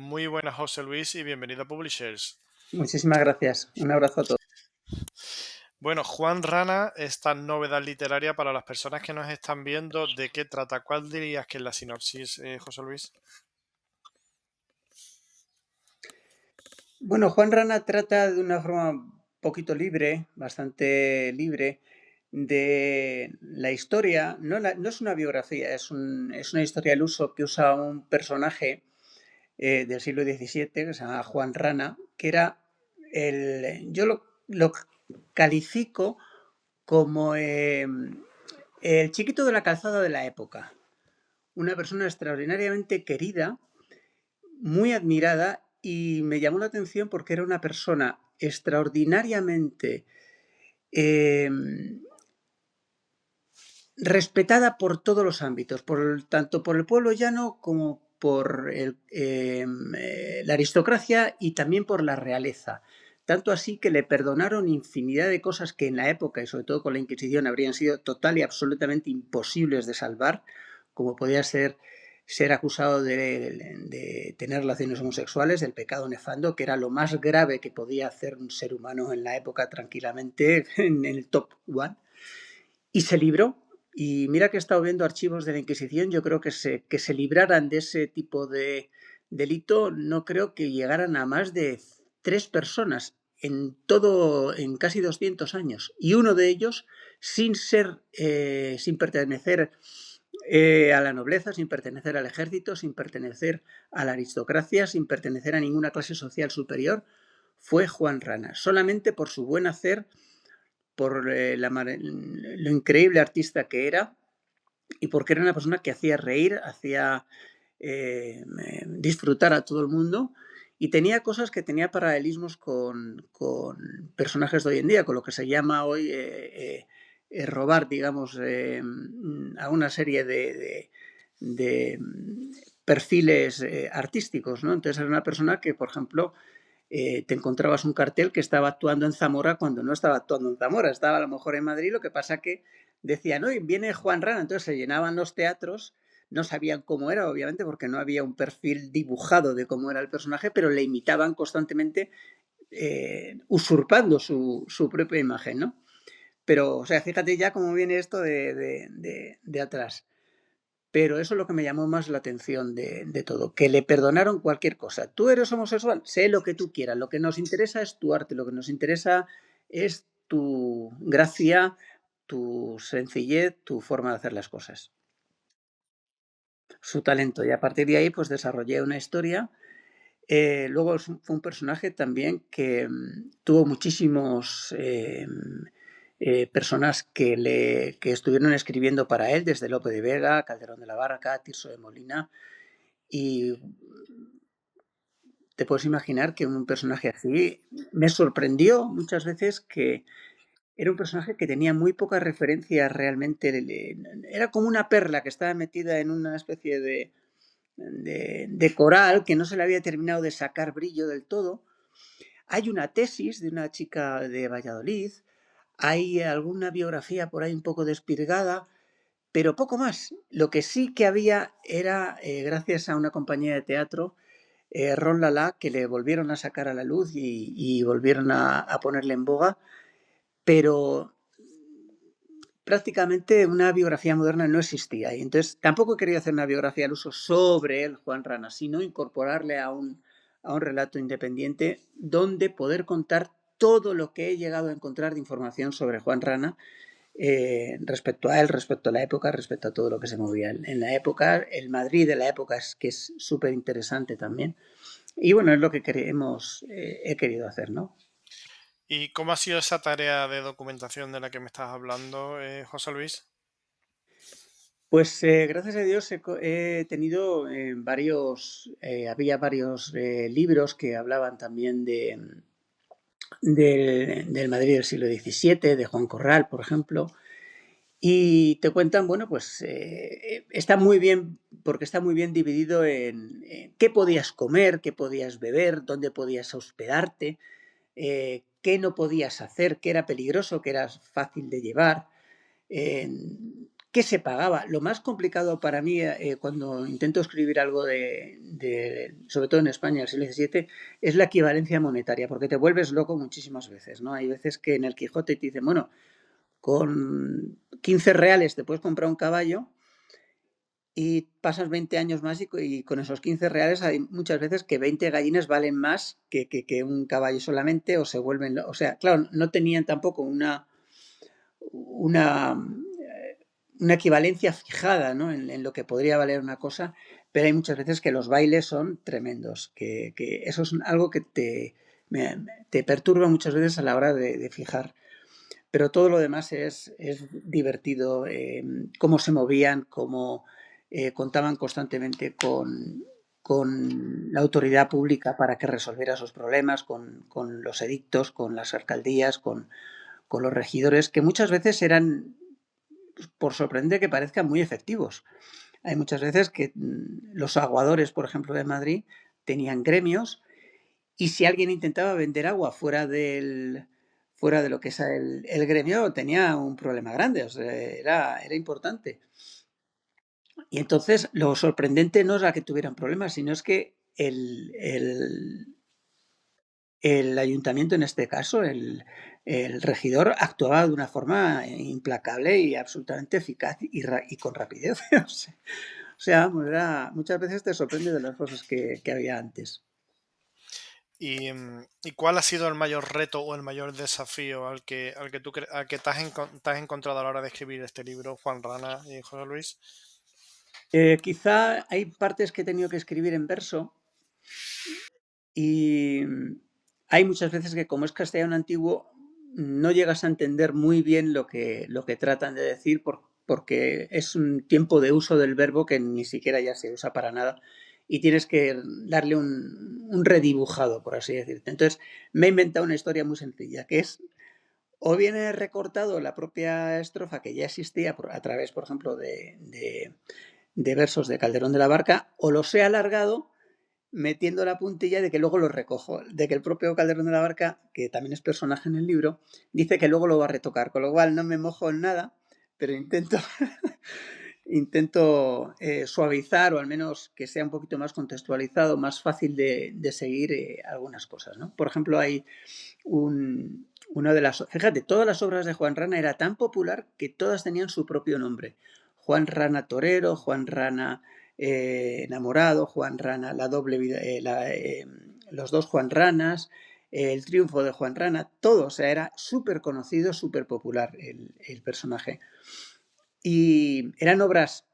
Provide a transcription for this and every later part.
Muy buenas, José Luis, y bienvenido a Publishers. Muchísimas gracias. Un abrazo a todos. Bueno, Juan Rana, esta novedad literaria para las personas que nos están viendo, ¿de qué trata? ¿Cuál dirías que es la sinopsis, José Luis? Bueno, Juan Rana trata de una forma un poquito libre, bastante libre, de la historia. No es una biografía, es una historia al uso que usa un personaje del siglo XVII que se llama Juan Rana, que era yo lo califico como el chiquito de la calzada de la época. Una persona extraordinariamente querida, muy admirada, y me llamó la atención porque era una persona extraordinariamente eh, respetada por todos los ámbitos, tanto por el pueblo llano como por la aristocracia y también por la realeza. Tanto así que le perdonaron infinidad de cosas que en la época, y sobre todo con la Inquisición, habrían sido total y absolutamente imposibles de salvar, como podía ser acusado de tener relaciones homosexuales, del pecado nefando, que era lo más grave que podía hacer un ser humano en la época tranquilamente, en el top one. Y se libró. Y mira que he estado viendo archivos de la Inquisición, yo creo que se libraran de ese tipo de delito, no creo que llegaran a más de 3 personas en casi 200 años. Y uno de ellos, sin pertenecer a la nobleza, sin pertenecer al ejército, sin pertenecer a la aristocracia, sin pertenecer a ninguna clase social superior, fue Juan Rana. Solamente por su buen hacer, por lo increíble artista que era y porque era una persona que hacía reír, hacía disfrutar a todo el mundo, y tenía cosas que tenía paralelismos con personajes de hoy en día, con lo que se llama hoy robar, digamos, a una serie de perfiles artísticos, ¿no? Entonces era una persona que, por ejemplo, te encontrabas un cartel que estaba actuando en Zamora cuando no estaba actuando en Zamora, estaba a lo mejor en Madrid, lo que pasa que decían, hoy viene Juan Rana, entonces se llenaban los teatros, no sabían cómo era, obviamente, porque no había un perfil dibujado de cómo era el personaje, pero le imitaban constantemente, usurpando su propia imagen, ¿no? Pero, o sea, fíjate ya cómo viene esto de atrás. Pero eso es lo que me llamó más la atención de todo, que le perdonaron cualquier cosa. Tú eres homosexual, sé lo que tú quieras, lo que nos interesa es tu arte, lo que nos interesa es tu gracia, tu sencillez, tu forma de hacer las cosas, su talento. Y a partir de ahí, pues desarrollé una historia. Luego fue un personaje también que tuvo muchísimos personas que estuvieron escribiendo para él, desde Lope de Vega, Calderón de la Barca, Tirso de Molina, y te puedes imaginar que un personaje así me sorprendió muchas veces, que era un personaje que tenía muy pocas referencias realmente. Era como una perla que estaba metida en una especie de coral que no se le había terminado de sacar brillo del todo. Hay una tesis de una chica de Valladolid, hay alguna biografía por ahí un poco despirgada, pero poco más. Lo que sí que había era, gracias a una compañía de teatro, Ron Lala, que le volvieron a sacar a la luz y volvieron a ponerle en boga, pero prácticamente una biografía moderna no existía. Y entonces tampoco he querido hacer una biografía al uso sobre el Juan Rana, sino incorporarle a un relato independiente donde poder contar todo lo que he llegado a encontrar de información sobre Juan Rana, respecto a él, respecto a la época, respecto a todo lo que se movía en la época. El Madrid de la época que es súper interesante también. Y bueno, es lo que he querido hacer, ¿no? ¿Y cómo ha sido esa tarea de documentación de la que me estás hablando, José Luis? Pues gracias a Dios he tenido había varios libros que hablaban también del Madrid del siglo XVII, de Juan Corral, por ejemplo, y te cuentan, bueno, pues está muy bien, porque está muy bien dividido en qué podías comer, qué podías beber, dónde podías hospedarte, qué no podías hacer, qué era peligroso, qué era fácil de llevar, qué ¿qué se pagaba? Lo más complicado para mí cuando intento escribir algo sobre todo en España del siglo XVII, es la equivalencia monetaria, porque te vuelves loco muchísimas veces, ¿no? Hay veces que en el Quijote te dicen, bueno, con 15 reales te puedes comprar un caballo y pasas 20 años más y con esos 15 reales hay muchas veces que 20 gallinas valen más que un caballo solamente o se vuelven... O sea, claro, no tenían tampoco una, una equivalencia fijada, ¿no? En lo que podría valer una cosa, pero hay muchas veces que los bailes son tremendos, que eso es algo que te perturba muchas veces a la hora de fijar. Pero todo lo demás es divertido, cómo se movían, cómo contaban constantemente con la autoridad pública para que resolviera sus problemas, con los edictos, con las alcaldías, con los regidores, que muchas veces eran, por sorprendente que parezcan, muy efectivos. Hay muchas veces que los aguadores, por ejemplo, de Madrid, tenían gremios y si alguien intentaba vender agua fuera de lo que es el gremio, tenía un problema grande, o sea, era importante. Y entonces lo sorprendente no era que tuvieran problemas, sino es que el ayuntamiento, en este caso, el regidor, actuaba de una forma implacable y absolutamente eficaz y con rapidez. Muchas veces te sorprende de las cosas que había antes. ¿Y cuál ha sido el mayor reto o el mayor desafío al que te has encontrado a la hora de escribir este libro, Juan Rana y José Luis? Quizá hay partes que he tenido que escribir en verso y hay muchas veces que como es castellano antiguo no llegas a entender muy bien lo que tratan de decir porque es un tiempo de uso del verbo que ni siquiera ya se usa para nada y tienes que darle un redibujado, por así decirte. Entonces me he inventado una historia muy sencilla, que es o bien he recortado la propia estrofa que ya existía a través, por ejemplo, de versos de Calderón de la Barca, o los he alargado metiendo la puntilla de que luego lo recojo, de que el propio Calderón de la Barca, que también es personaje en el libro, dice que luego lo va a retocar, con lo cual no me mojo en nada, pero intento suavizar o al menos que sea un poquito más contextualizado, más fácil de seguir algunas cosas, ¿no? Por ejemplo, hay una de las... Fíjate, todas las obras de Juan Rana era tan popular que todas tenían su propio nombre. Juan Rana Torero, Juan Rana Enamorado, Juan Rana, la doble vida, los dos Juan Ranas, el triunfo de Juan Rana, todo, o sea, era súper conocido, súper popular el personaje. Y eran obras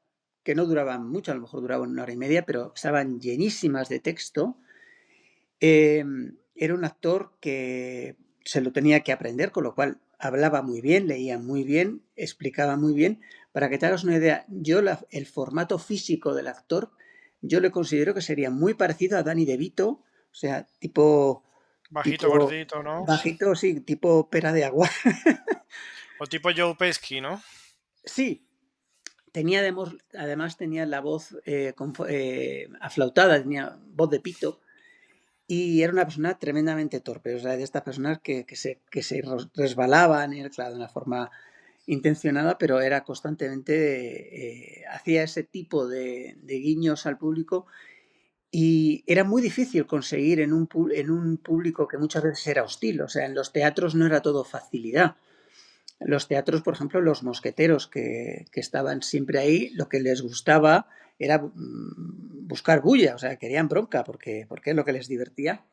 que no duraban mucho, a lo mejor duraban una hora y media, pero estaban llenísimas de texto. Era un actor que se lo tenía que aprender, con lo cual hablaba muy bien, leía muy bien, explicaba muy bien. Para que te hagas una idea, el formato físico del actor, yo le considero que sería muy parecido a Danny DeVito, o sea, Bajito, tipo gordito, ¿no? bajito, sí, tipo pera de agua. O tipo Joe Pesci, ¿no? Sí, además tenía la voz aflautada, tenía voz de pito. Y era una persona tremendamente torpe, o sea, de estas personas que se resbalaban, claro, de una forma intencionada, pero era constantemente, hacía ese tipo de guiños al público y era muy difícil conseguir en un público que muchas veces era hostil, o sea, en los teatros no era todo facilidad. Los teatros, por ejemplo, los mosqueteros que estaban siempre ahí, lo que les gustaba era buscar bulla, o sea, querían bronca porque es lo que les divertía.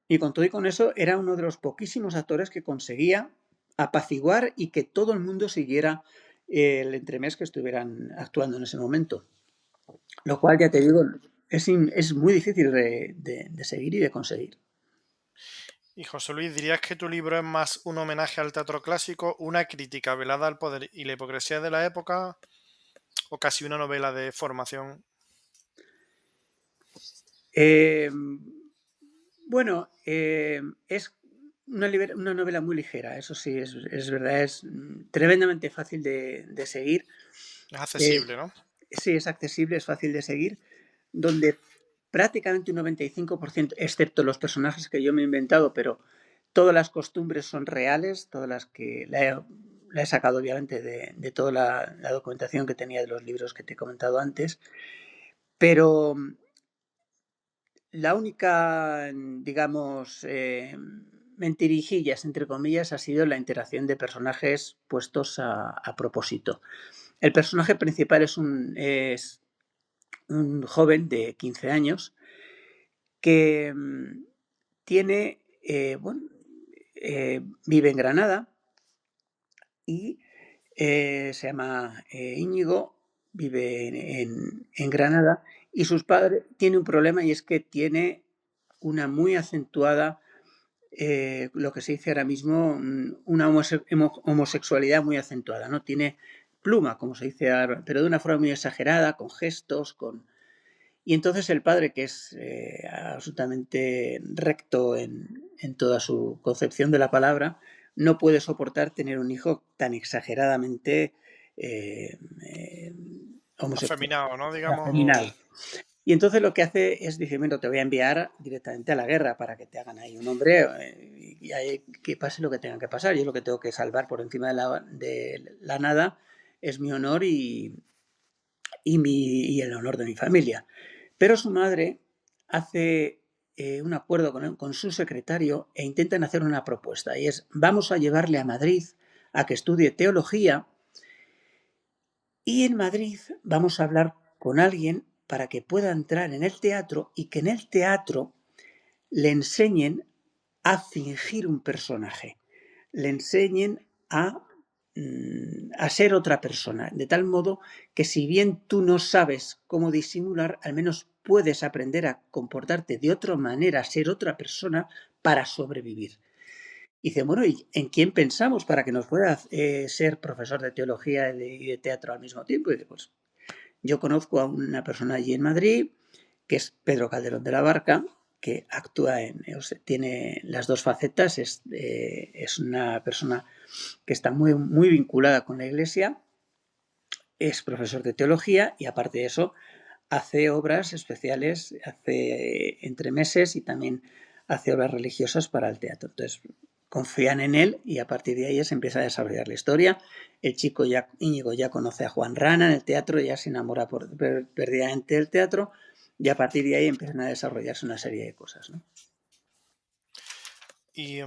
Y con todo y con eso, era uno de los poquísimos actores que conseguía apaciguar y que todo el mundo siguiera el entremés que estuvieran actuando en ese momento. Lo cual, ya te digo, es muy difícil de seguir y de conseguir. Y José Luis, ¿dirías que tu libro es más un homenaje al teatro clásico, una crítica velada al poder y la hipocresía de la época, o casi una novela de formación? Eh, bueno, es una novela muy ligera, eso sí, es verdad, es tremendamente fácil de seguir. Es Eh, accesible, ¿no? sí, es accesible, es fácil de seguir, donde prácticamente un 95%, excepto los personajes que yo me he inventado, pero todas las costumbres son reales, la he sacado obviamente de toda la documentación que tenía de los libros que te he comentado antes, pero la única, digamos, mentirijillas, entre comillas, ha sido la interacción de personajes puestos a propósito. El personaje principal es un joven de 15 años que tiene, vive en Granada y se llama Íñigo, vive en Granada y sus padres tiene un problema y es que tiene una muy acentuada, lo que se dice ahora mismo, una homosexualidad muy acentuada, ¿no? Tiene pluma, como se dice ahora, pero de una forma muy exagerada, con gestos, Y entonces el padre, que es absolutamente recto en toda su concepción de la palabra, no puede soportar tener un hijo tan exageradamente eh, eh, homosexual, Afeminado, ¿no? Digamos. afeminado. Y entonces lo que hace es, dice, bueno, te voy a enviar directamente a la guerra para que te hagan ahí un hombre y ahí que pase lo que tenga que pasar. Yo lo que tengo que salvar por encima de la nada es mi honor y el honor de mi familia. Pero su madre hace un acuerdo con su secretario e intentan hacer una propuesta y es vamos a llevarle a Madrid a que estudie teología y en Madrid vamos a hablar con alguien para que pueda entrar en el teatro y que en el teatro le enseñen a fingir un personaje, le enseñen a ser otra persona, de tal modo que si bien tú no sabes cómo disimular, al menos puedes aprender a comportarte de otra manera, a ser otra persona para sobrevivir. Y dice, bueno, ¿y en quién pensamos para que nos pueda ser profesor de teología y de teatro al mismo tiempo? Y dice, pues yo conozco a una persona allí en Madrid, que es Pedro Calderón de la Barca, que actúa tiene las dos facetas, es una persona que está muy, muy vinculada con la Iglesia, es profesor de teología y aparte de eso hace obras especiales, hace entremeses y también hace obras religiosas para el teatro. Entonces confían en él y a partir de ahí se empieza a desarrollar la historia. El chico Íñigo ya conoce a Juan Rana en el teatro, ya se enamora perdidamente del teatro y a partir de ahí empiezan a desarrollarse una serie de cosas, ¿no? ¿Y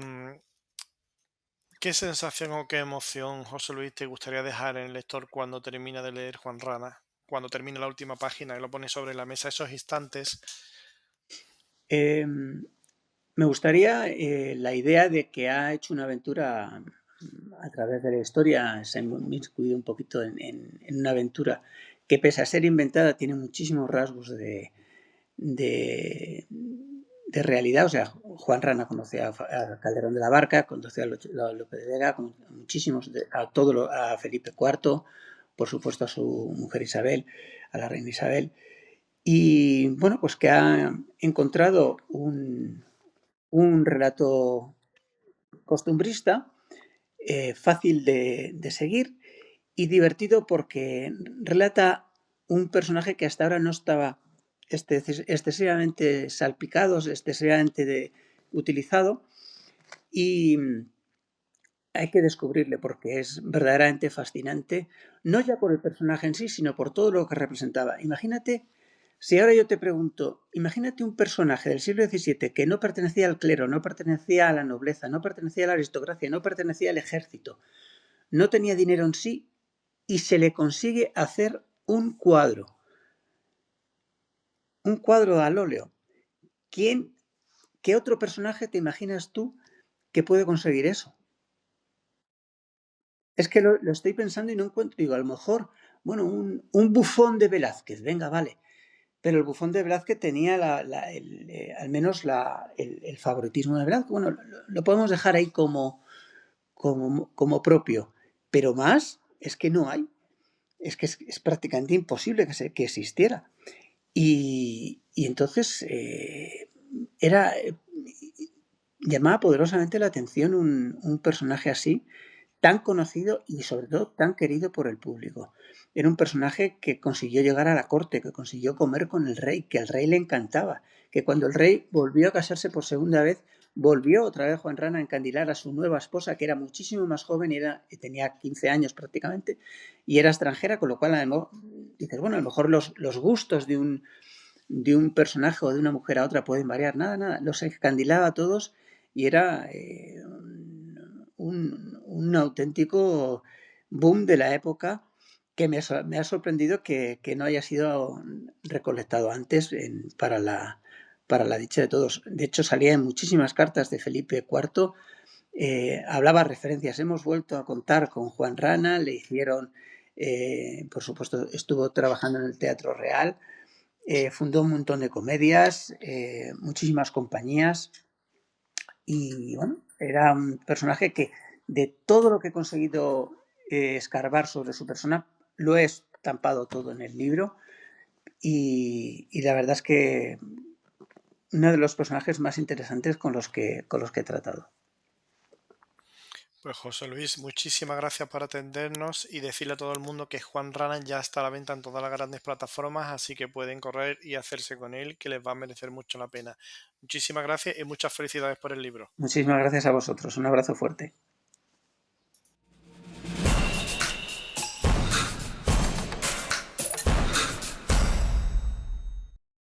qué sensación o qué emoción, José Luis, te gustaría dejar en el lector cuando termina de leer Juan Rana? Cuando termine la última página y lo pone sobre la mesa, esos instantes. Eh, Me gustaría la idea de que ha hecho una aventura a través de la historia, se ha inmiscuido un poquito en una aventura que pese a ser inventada tiene muchísimos rasgos de, de realidad. O sea, Juan Rana conocía a Calderón de la Barca, conocía a Lope de Vega, a muchísimos, a Felipe IV, por supuesto a su mujer Isabel, a la reina Isabel. Y bueno, pues que ha encontrado un relato costumbrista, fácil de seguir y divertido porque relata un personaje que hasta ahora no estaba excesivamente salpicado, excesivamente utilizado y hay que descubrirle porque es verdaderamente fascinante, no ya por el personaje en sí, sino por todo lo que representaba. Imagínate, si ahora yo te pregunto, imagínate un personaje del siglo XVII que no pertenecía al clero, no pertenecía a la nobleza, no pertenecía a la aristocracia, no pertenecía al ejército, no tenía dinero en sí y se le consigue hacer un cuadro al óleo. ¿Qué otro personaje te imaginas tú que puede conseguir eso? Es que lo estoy pensando y no encuentro, digo, a lo mejor, bueno, un bufón de Velázquez, venga, vale. Pero el bufón de Velázquez tenía al menos el favoritismo de Velázquez. Bueno, lo podemos dejar ahí como propio. Pero más es que no hay. Es que es prácticamente imposible que existiera. Y entonces llamaba poderosamente la atención un personaje así, tan conocido y sobre todo tan querido por el público. Era un personaje que consiguió llegar a la corte, que consiguió comer con el rey, que al rey le encantaba, que cuando el rey volvió a casarse por segunda vez volvió otra vez Juan Rana a encandilar a su nueva esposa, que era muchísimo más joven y tenía 15 años prácticamente, y era extranjera, con lo cual dices, bueno, a lo mejor los gustos de un personaje o de una mujer a otra pueden variar. Nada, nada, los encandilaba a todos y era un auténtico boom de la época que me ha sorprendido que no haya sido recolectado antes para la dicha de todos. De hecho, salía en muchísimas cartas de Felipe IV, hablaba referencias. Hemos vuelto a contar con Juan Rana, le hicieron, por supuesto, estuvo trabajando en el Teatro Real, fundó un montón de comedias, muchísimas compañías y bueno, era un personaje que de todo lo que he conseguido escarbar sobre su persona, lo he estampado todo en el libro y la verdad es que uno de los personajes más interesantes con los que he tratado. Pues José Luis, muchísimas gracias por atendernos y decirle a todo el mundo que Juan Rana ya está a la venta en todas las grandes plataformas, así que pueden correr y hacerse con él, que les va a merecer mucho la pena. Muchísimas gracias y muchas felicidades por el libro. Muchísimas gracias a vosotros. Un abrazo fuerte.